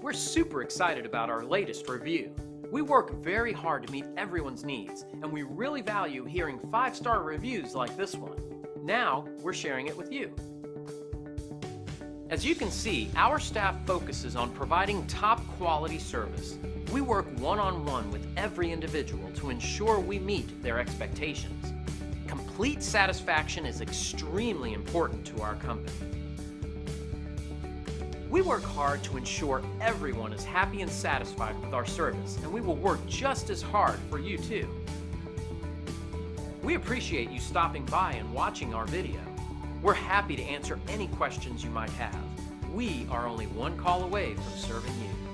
We're super excited about our latest review. We work very hard to meet everyone's needs, and we really value hearing 5-star reviews like this one. Now, we're sharing it with you. As you can see, our staff focuses on providing top quality service. We work one-on-one with every individual to ensure we meet their expectations. Complete satisfaction is extremely important to our company. We work hard to ensure everyone is happy and satisfied with our service, and we will work just as hard for you too. We appreciate you stopping by and watching our video. We're happy to answer any questions you might have. We are only one call away from serving you.